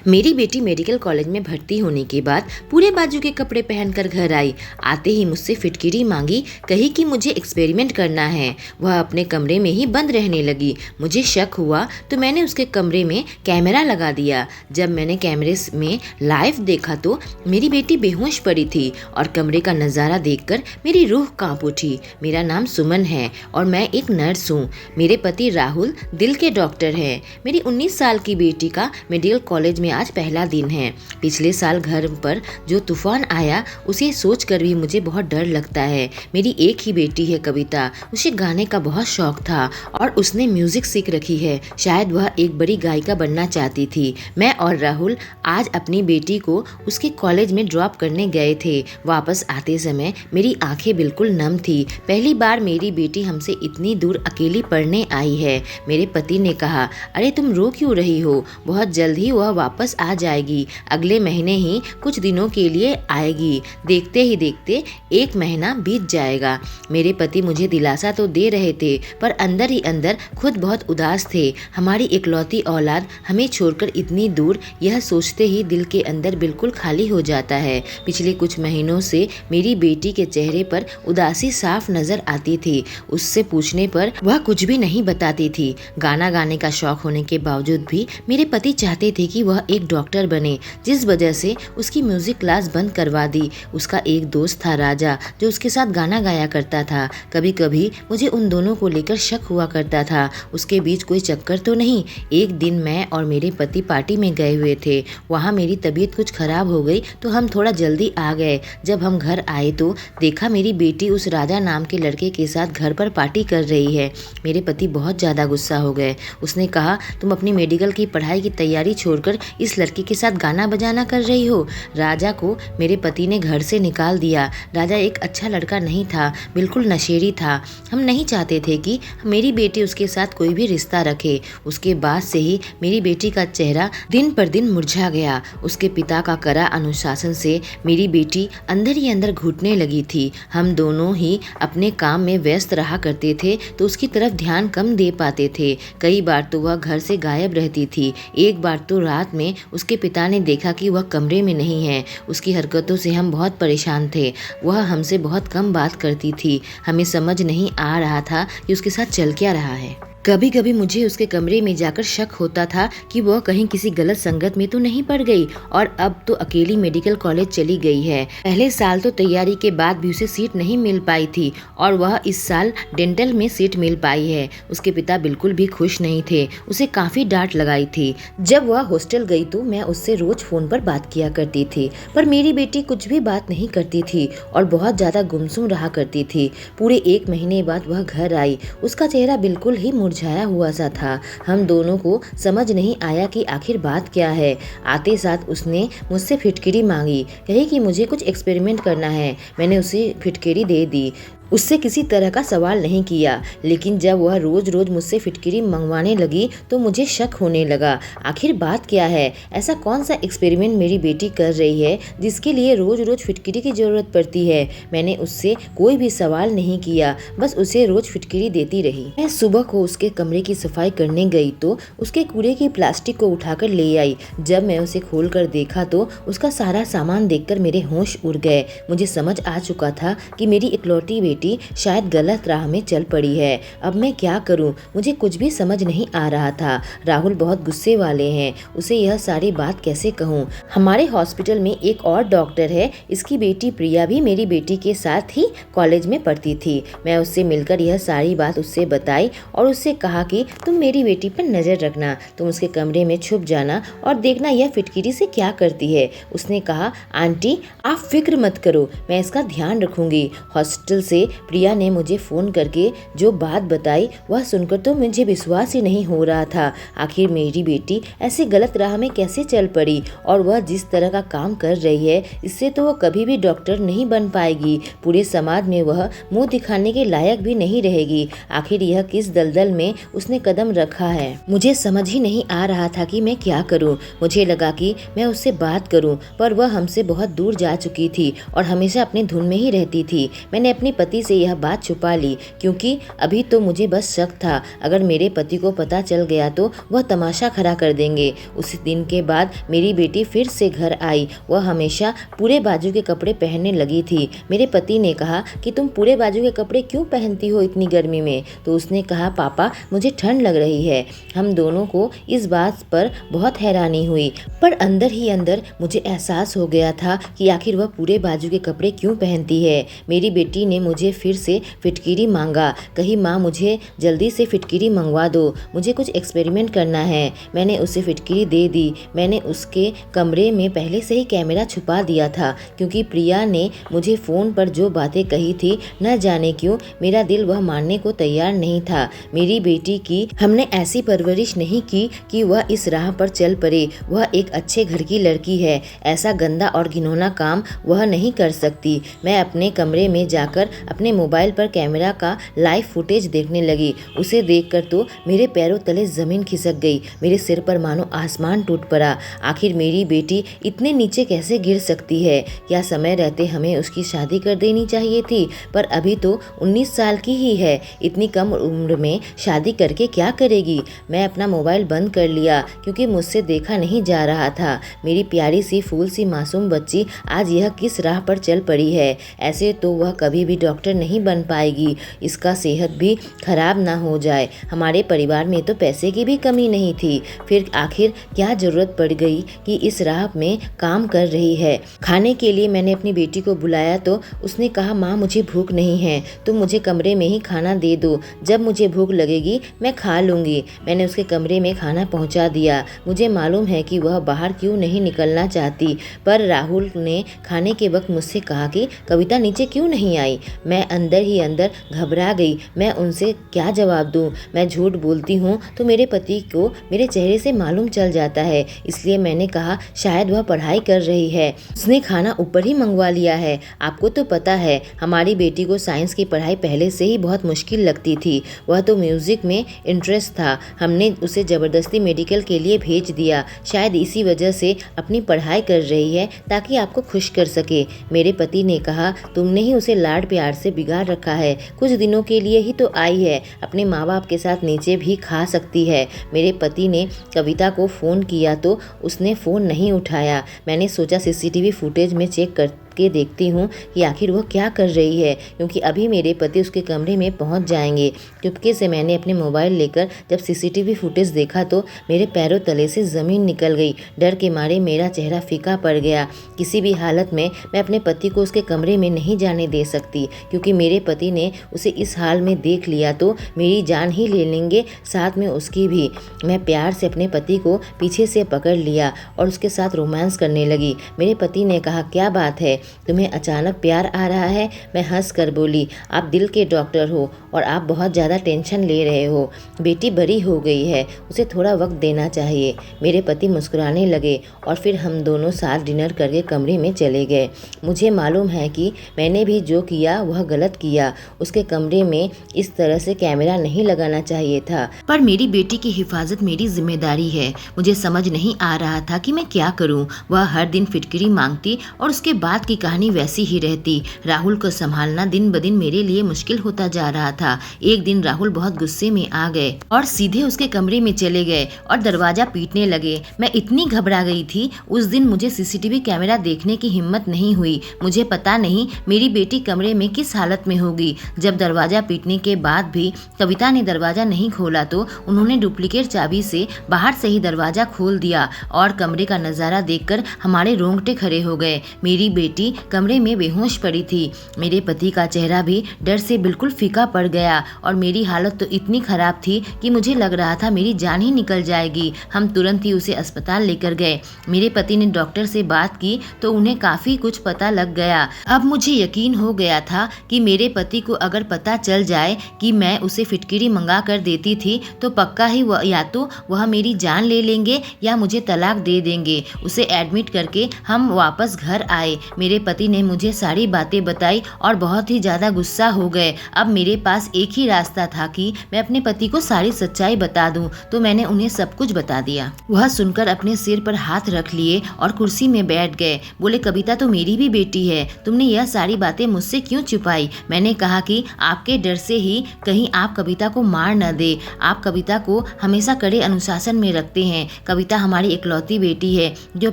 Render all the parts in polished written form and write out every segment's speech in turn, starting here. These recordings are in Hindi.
मेरी बेटी मेडिकल कॉलेज में भर्ती होने के बाद पूरे बाजू के कपड़े पहनकर घर आई। आते ही मुझसे फिटकिरी मांगी, कही कि मुझे एक्सपेरिमेंट करना है। वह अपने कमरे में ही बंद रहने लगी। मुझे शक हुआ तो मैंने उसके कमरे में कैमरा लगा दिया। जब मैंने कैमरे में लाइव देखा तो मेरी बेटी बेहोश पड़ी थी और कमरे का नज़ारा देखकर मेरी रूह कांप उठी। मेरा नाम सुमन है और मैं एक नर्स हूँ। मेरे पति राहुल दिल के डॉक्टर हैं। मेरी 19 साल की बेटी का मेडिकल कॉलेज में आज पहला दिन है। पिछले साल घर पर जो तूफान आया उसे सोचकर भी मुझे बहुत डर लगता है। मेरी एक ही बेटी है कविता। उसे गाने का बहुत शौक था और उसने म्यूजिक सीख रखी है। शायद वह एक बड़ी गायिका बनना चाहती थी। मैं और राहुल आज अपनी बेटी को उसके कॉलेज में ड्रॉप करने गए थे। वापस आते समय मेरी आंखें बिल्कुल नम थी। पहली बार मेरी बेटी हमसे इतनी दूर अकेली पढ़ने आई है। मेरे पति ने कहा, अरे तुम रो क्यों रही हो? बहुत जल्द ही वह वापस आ जाएगी। अगले महीने ही कुछ दिनों के लिए आएगी। देखते ही देखते 1 महीना बीत जाएगा। मेरे पति मुझे दिलासा तो दे रहे थे पर अंदर ही अंदर खुद बहुत उदास थे। हमारी इकलौती औलाद हमें छोड़कर इतनी दूर, यह सोचते ही दिल के अंदर बिल्कुल खाली हो जाता है। पिछले कुछ महीनों से मेरी बेटी के चेहरे पर उदासी साफ नजर आती थी। उससे पूछने पर वह कुछ भी नहीं बताती थी। गाना गाने का शौक होने के बावजूद भी मेरे पति चाहते थे कि वह एक डॉक्टर बने, जिस वजह से उसकी म्यूजिक क्लास बंद करवा दी। उसका एक दोस्त था राजा, जो उसके साथ गाना गाया करता था। कभी कभी मुझे उन दोनों को लेकर शक हुआ करता था। उसके बीच कोई चक्कर तो नहीं। एक दिन मैं और मेरे पति पार्टी में गए हुए थे। वहाँ मेरी तबीयत कुछ खराब हो गई तो हम थोड़ा जल्दी आ गए। जब हम घर आए तो देखा मेरी बेटी उस राजा नाम के लड़के के साथ घर पर पार्टी कर रही है। मेरे पति बहुत ज़्यादा गुस्सा हो गए। उसने कहा, तुम अपनी मेडिकल की पढ़ाई की तैयारी छोड़कर इस लड़के के साथ गाना बजाना कर रही हो। राजा को मेरे पति ने घर से निकाल दिया। राजा एक अच्छा लड़का नहीं था, बिल्कुल नशेड़ी था। हम नहीं चाहते थे कि मेरी बेटी उसके साथ कोई भी रिश्ता रखे। उसके बाद से ही मेरी बेटी का चेहरा दिन पर दिन मुरझा गया। उसके पिता का कड़ा अनुशासन से मेरी बेटी अंदर ही अंदर घुटने लगी थी। हम दोनों ही अपने काम में व्यस्त रहा करते थे तो उसकी तरफ ध्यान कम दे पाते थे। कई बार तो वह घर से गायब रहती थी। एक बार तो रात में उसके पिता ने देखा कि वह कमरे में नहीं है। उसकी हरकतों से हम बहुत परेशान थे। वह हमसे बहुत कम बात करती थी। हमें समझ नहीं आ रहा था कि उसके साथ चल क्या रहा है। कभी कभी मुझे उसके कमरे में जाकर शक होता था कि वह कहीं किसी गलत संगत में तो नहीं पड़ गई और अब तो अकेली मेडिकल कॉलेज चली गई है। पहले साल तो तैयारी के बाद भी उसे सीट नहीं मिल पाई थी और वह इस साल डेंटल में सीट मिल पाई है। उसके पिता बिल्कुल भी खुश नहीं थे। उसे काफी डांट लगाई थी। जब वह हॉस्टल गई तो मैं उससे रोज फोन पर बात किया करती थी, पर मेरी बेटी कुछ भी बात नहीं करती थी और बहुत ज्यादा गुमसुम रहा करती थी। पूरे 1 महीने बाद वह घर आई। उसका चेहरा बिल्कुल ही मुरझाया हुआ सा था। हम दोनों को समझ नहीं आया कि आखिर बात क्या है। आते साथ उसने मुझसे फिटकिरी मांगी, कही कि मुझे कुछ एक्सपेरिमेंट करना है। मैंने उसे फिटकिरी दे दी। उससे किसी तरह का सवाल नहीं किया, लेकिन जब वह रोज रोज मुझसे फिटकिरी मंगवाने लगी तो मुझे शक होने लगा। आखिर बात क्या है? ऐसा कौन सा एक्सपेरिमेंट मेरी बेटी कर रही है जिसके लिए रोज रोज फिटकिरी की जरूरत पड़ती है? मैंने उससे कोई भी सवाल नहीं किया, बस उसे रोज फिटकिरी देती रही। मैं सुबह को उसके कमरे की सफाई करने गई तो उसके कूड़े की प्लास्टिक को उठाकर ले आई। जब मैं उसे खोल कर देखा तो उसका सारा सामान देखकर मेरे होश उड़ गए। मुझे समझ आ चुका था कि मेरी इकलौती बेटी शायद गलत राह में चल पड़ी है। अब मैं क्या करूं? मुझे कुछ भी समझ नहीं आ रहा था। राहुल बहुत गुस्से वाले हैं। उसे यह सारी बात कैसे कहूं? हमारे हॉस्पिटल में एक और डॉक्टर है, इसकी बेटी प्रिया भी मेरी बेटी के साथ ही कॉलेज में पढ़ती थी। मैं उससे मिलकर यह सारी बात उससे बताई और उससे कहा कि तुम मेरी बेटी पर नजर रखना, तुम उसके कमरे में छुप जाना और देखना यह फिटकिरी से क्या करती है। उसने कहा, आंटी आप फिक्र मत करो, मैं इसका ध्यान रखूंगी। हॉस्पिटल से प्रिया ने मुझे फोन करके जो बात बताई वह सुनकर तो मुझे विश्वास ही नहीं हो रहा था। आखिर मेरी बेटी ऐसे गलत राह में कैसे चल पड़ी और वह जिस तरह का काम कर रही है इससे तो वह कभी भी डॉक्टर नहीं बन पाएगी। पूरे समाज में वह मुंह दिखाने के लायक भी नहीं रहेगी। आखिर यह किस दलदल में उसने कदम रखा है? मुझे समझ ही नहीं आ रहा था कि मैं क्या करूं। मुझे लगा कि मैं उससे बात करूं, पर वह हमसे बहुत दूर जा चुकी थी और हमेशा अपने धुन में ही रहती थी। मैंने अपने पति पति से यह बात छुपा ली, क्योंकि अभी तो मुझे बस शक था, अगर मेरे पति को पता चल गया तो वह तमाशा खड़ा कर देंगे। उस दिन के बाद मेरी बेटी फिर से घर आई। वह हमेशा पूरे बाजू के कपड़े पहनने लगी थी। मेरे पति ने कहा कि तुम पूरे बाजू के कपड़े क्यों पहनती हो इतनी गर्मी में? तो उसने कहा, पापा मुझे ठंड लग रही है। हम दोनों को इस बात पर बहुत हैरानी हुई, पर अंदर ही अंदर मुझे एहसास हो गया था कि आखिर वह पूरे बाजू के कपड़े क्यों पहनती है। मेरी बेटी ने मुझे फिर से फिटकिरी मांगा, कही माँ मुझे जल्दी से फिटकिरी मंगवा दो, मुझे कुछ एक्सपेरिमेंट करना है। मैंने उसे फिटकिरी दे दी। मैंने उसके कमरे में पहले से ही कैमरा छुपा दिया था, क्योंकि प्रिया ने मुझे फ़ोन पर जो बातें कही थी, न जाने क्यों मेरा दिल वह मानने को तैयार नहीं था। मेरी बेटी की हमने ऐसी परवरिश नहीं की कि वह इस राह पर चल पड़े। वह एक अच्छे घर की लड़की है, ऐसा गंदा और घिनौना काम वह नहीं कर सकती। मैं अपने कमरे में जाकर अपने मोबाइल पर कैमरा का लाइव फुटेज देखने लगी। उसे देखकर तो मेरे पैरों तले ज़मीन खिसक गई। मेरे सिर पर मानो आसमान टूट पड़ा। आखिर मेरी बेटी इतने नीचे कैसे गिर सकती है? क्या समय रहते हमें उसकी शादी कर देनी चाहिए थी? पर अभी तो 19 साल की ही है। इतनी कम उम्र में शादी करके क्या करेगी? मैं अपना मोबाइल बंद कर लिया, क्योंकि मुझसे देखा नहीं जा रहा था। मेरी प्यारी सी फूल सी मासूम बच्ची आज यह किस राह पर चल पड़ी है? ऐसे तो वह कभी भी डॉक्टर नहीं बन पाएगी। इसका सेहत भी खराब ना हो जाए। हमारे परिवार में तो पैसे की भी कमी नहीं थी, फिर आखिर क्या जरूरत पड़ गई कि इस राह में काम कर रही है। खाने के लिए मैंने अपनी बेटी को बुलाया तो उसने कहा, माँ मुझे भूख नहीं है, तुम मुझे कमरे में ही खाना दे दो, जब मुझे भूख लगेगी मैं खा लूँगी। मैंने उसके कमरे में खाना पहुँचा दिया। मुझे मालूम है कि वह बाहर क्यों नहीं निकलना चाहती, पर राहुल ने खाने के वक्त मुझसे कहा कि कविता नीचे क्यों नहीं आई। मैं अंदर ही अंदर घबरा गई। मैं उनसे क्या जवाब दूँ? मैं झूठ बोलती हूँ तो मेरे पति को मेरे चेहरे से मालूम चल जाता है, इसलिए मैंने कहा शायद वह पढ़ाई कर रही है, उसने खाना ऊपर ही मंगवा लिया है। आपको तो पता है हमारी बेटी को साइंस की पढ़ाई पहले से ही बहुत मुश्किल लगती थी। वह तो म्यूज़िक में इंटरेस्ट था, हमने उसे ज़बरदस्ती मेडिकल के लिए भेज दिया। शायद इसी वजह से अपनी पढ़ाई कर रही है ताकि आपको खुश कर सके। मेरे पति ने कहा, तुमने ही उसे लाड प्यार से बिगाड़ रखा है। कुछ दिनों के लिए ही तो आई है, अपने माँ बाप के साथ नीचे भी खा सकती है। मेरे पति ने कविता को फ़ोन किया तो उसने फ़ोन नहीं उठाया। मैंने सोचा सीसीटीवी फुटेज में चेक कर के देखती हूँ कि आखिर वह क्या कर रही है, क्योंकि अभी मेरे पति उसके कमरे में पहुँच जाएंगे। चुपके से मैंने अपने मोबाइल लेकर जब सीसीटीवी फुटेज देखा तो मेरे पैरों तले से ज़मीन निकल गई। डर के मारे मेरा चेहरा फीका पड़ गया। किसी भी हालत में मैं अपने पति को उसके कमरे में नहीं जाने दे सकती, क्योंकि मेरे पति ने उसे इस हाल में देख लिया तो मेरी जान ही ले लेंगे, साथ में उसकी भी। मैं प्यार से अपने पति को पीछे से पकड़ लिया और उसके साथ रोमांस करने लगी। मेरे पति ने कहा, क्या बात है, तुम्हें अचानक प्यार आ रहा है? मैं हंस कर बोली, आप दिल के डॉक्टर हो और आप बहुत ज़्यादा टेंशन ले रहे हो। बेटी बड़ी हो गई है, उसे थोड़ा वक्त देना चाहिए। मेरे पति मुस्कुराने लगे और फिर हम दोनों साथ डिनर करके कमरे में चले गए। मुझे मालूम है कि मैंने भी जो किया वह गलत किया। उसके कमरे में इस तरह से कैमरा नहीं लगाना चाहिए था, पर मेरी बेटी की हिफाजत मेरी जिम्मेदारी है। मुझे समझ नहीं आ रहा था कि मैं क्या करूं। वह हर दिन फिटकिरी मांगती और उसके बाद की कहानी वैसी ही रहती। राहुल को संभालना दिन ब दिन मेरे लिए मुश्किल होता जा रहा था। एक दिन राहुल बहुत गुस्से में आ गए और सीधे उसके कमरे में चले गए और दरवाजा पीटने लगे। मैं इतनी घबरा गई थी, उस दिन मुझे सीसीटीवी कैमरा देखने की हिम्मत नहीं हुई। मुझे पता नहीं मेरी बेटी कमरे में किस हालत में होगी। जब दरवाजा पीटने के बाद भी कविता ने दरवाजा नहीं खोला तो उन्होंने डुप्लीकेट चाबी से बाहर से ही दरवाजा खोल दिया और कमरे का नजारा देखकर हमारे रोंगटे खड़े हो गए। मेरी बेटी कमरे में बेहोश पड़ी थी। मेरे पति का चेहरा भी डर से बिल्कुल फीका पड़ गया और मेरी हालत तो इतनी खराब थी कि मुझे लग रहा था मेरी जान ही निकल जाएगी। हम तुरंत ही उसे अस्पताल लेकर गए। मेरे पति ने डॉक्टर से बात की तो उन्हें काफी कुछ पता लग गया। अब मुझे यकीन हो गया था कि मेरे पति को अगर पता चल जाए कि मैं उसे फिटकिरी मंगा कर देती थी तो पक्का ही या तो वह मेरी जान ले लेंगे या मुझे तलाक दे देंगे। उसे एडमिट करके हम वापस घर आए। मेरे मेरे पति ने मुझे सारी बातें बताई और बहुत ही ज़्यादा गुस्सा हो गए। अब मेरे पास एक ही रास्ता था कि मैं अपने पति को सारी सच्चाई बता दूं, तो मैंने उन्हें सब कुछ बता दिया। वह सुनकर अपने सिर पर हाथ रख लिए और कुर्सी में बैठ गए। बोले, कविता तो मेरी भी बेटी है, तुमने यह सारी बातें मुझसे क्यों छुपाई? मैंने कहा कि आपके डर से ही कहीं आप कविता को मार न दे। आप कविता को हमेशा कड़े अनुशासन में रखते हैं। कविता हमारी इकलौती बेटी है जो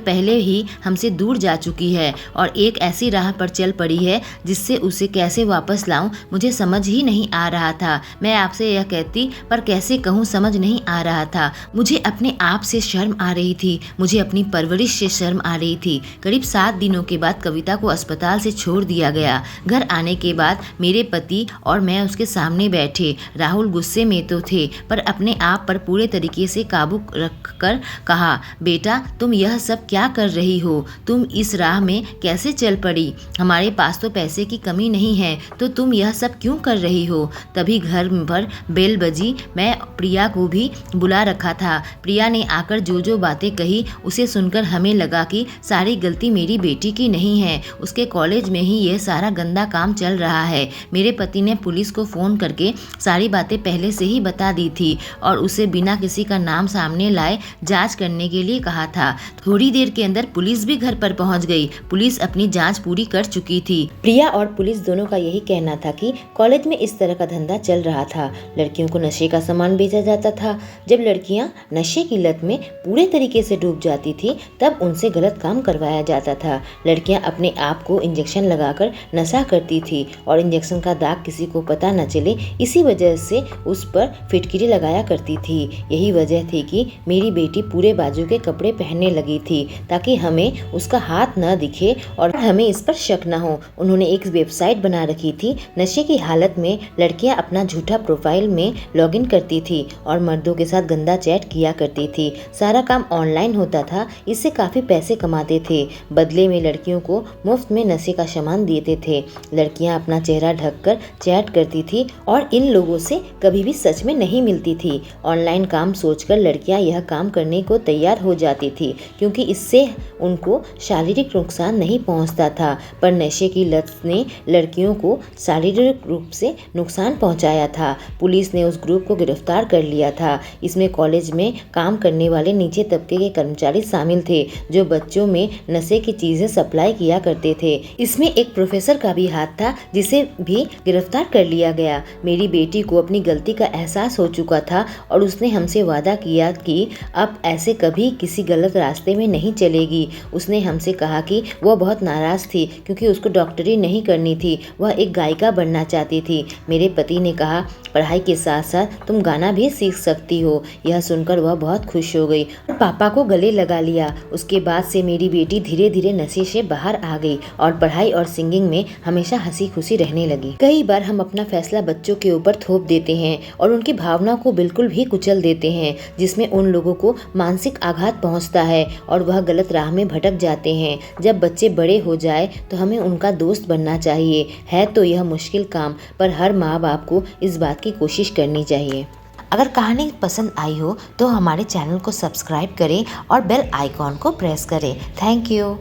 पहले ही हमसे दूर जा चुकी है और एक ऐसी राह पर चल पड़ी है जिससे उसे कैसे वापस लाऊं मुझे समझ ही नहीं आ रहा था। मैं आपसे यह कहती पर कैसे कहूँ समझ नहीं आ रहा था। मुझे अपने आप से शर्म आ रही थी, मुझे अपनी परवरिश से शर्म आ रही थी। करीब 7 दिनों के बाद कविता को अस्पताल से छोड़ दिया गया। घर आने के बाद मेरे पति और मैं उसके सामने बैठे। राहुल गुस्से में तो थे पर अपने आप पर पूरे तरीके से काबू रखकर कहा, बेटा तुम यह सब क्या कर रही हो? तुम इस राह में कैसे चल पड़ी? हमारे पास तो पैसे की कमी नहीं है, तो तुम यह सब क्यों कर रही हो? तभी घर पर बेल बजी। मैं प्रिया को भी बुला रखा था। प्रिया ने आकर जो जो बातें कही उसे सुनकर हमें लगा कि सारी गलती मेरी बेटी की नहीं है, उसके कॉलेज में ही यह सारा गंदा काम चल रहा है। मेरे पति ने पुलिस को फ़ोन करके सारी बातें पहले से ही बता दी थी और उसे बिना किसी का नाम सामने लाए जांच करने के लिए कहा था। थोड़ी देर के अंदर पुलिस भी घर पर पहुंच गई। पुलिस अपनी जांच पूरी कर चुकी थी। प्रिया और पुलिस दोनों का यही कहना था कि कॉलेज में इस तरह का धंधा चल रहा था। लड़कियों को नशे का सामान बेचा जाता था। जब लड़कियां नशे की लत में पूरे तरीके से डूब जाती थी तब उनसे गलत काम करवाया जाता था। लड़कियां अपने आप को इंजेक्शन लगाकर नशा करती थी और इंजेक्शन का दाग किसी को पता न चले, इसी वजह से उस पर फिटकिरी लगाया करती थी। यही वजह थी कि मेरी बेटी पूरे बाजू के कपड़े पहनने लगी थी ताकि हमें उसका हाथ न दिखे और हमें इस पर शक न हो। उन्होंने एक वेबसाइट बना रखी थी। नशे की हालत में लड़कियां अपना झूठा प्रोफाइल में लॉगिन करती थी और मर्दों के साथ गंदा चैट किया करती थी। सारा काम ऑनलाइन होता था। इससे काफ़ी पैसे कमाते थे। बदले में लड़कियों को मुफ्त में नशे का सामान देते थे। लड़कियां अपना चेहरा ढककर चैट करती थी और इन लोगों से कभी भी सच में नहीं मिलती थी। ऑनलाइन काम सोचकर लड़कियां यह काम करने को तैयार हो जाती थी क्योंकि इससे उनको शारीरिक नुकसान नहीं पहुंचता था। पर नशे की लत ने लड़कियों को शारीरिक रूप से नुकसान पहुंचाया था। पुलिस ने उस ग्रुप को गिरफ्तार कर लिया था। इसमें कॉलेज में काम करने वाले नीचे तबके के कर्मचारी शामिल थे जो बच्चों में नशे की चीजें सप्लाई किया करते थे। इसमें एक प्रोफेसर का भी हाथ था जिसे भी गिरफ्तार कर लिया गया। मेरी बेटी को अपनी गलती का एहसास हो चुका था और उसने हमसे वादा किया कि अब ऐसे कभी किसी गलत रास्ते में नहीं चलेगी। उसने हमसे कहा कि वह बहुत नाराज थी क्योंकि उसको डॉक्टरी नहीं करनी थी, वह एक गायिका बनना चाहती थी। मेरे पति ने कहा, पढ़ाई के साथ साथ तुम गाना भी सीख सकती हो। यह सुनकर वह बहुत खुश हो गई और पापा को गले लगा लिया। उसके बाद से मेरी बेटी धीरे धीरे नशे से बाहर आ गई और पढ़ाई और सिंगिंग में हमेशा हंसी खुशी रहने लगी। कई बार हम अपना फैसला बच्चों के ऊपर थोप देते हैं और उनकी भावनाओं को बिल्कुल भी कुचल देते हैं, जिसमें उन लोगों को मानसिक आघात पहुंचता है और वह गलत राह में भटक जाते हैं। जब बच्चे बड़े हो जाए तो हमें उनका दोस्त बनना चाहिए। है तो यह मुश्किल काम, पर हर माँ बाप को इस बात की कोशिश करनी चाहिए। अगर कहानी पसंद आई हो तो हमारे चैनल को सब्सक्राइब करें और बेल आइकॉन को प्रेस करें। Thank you.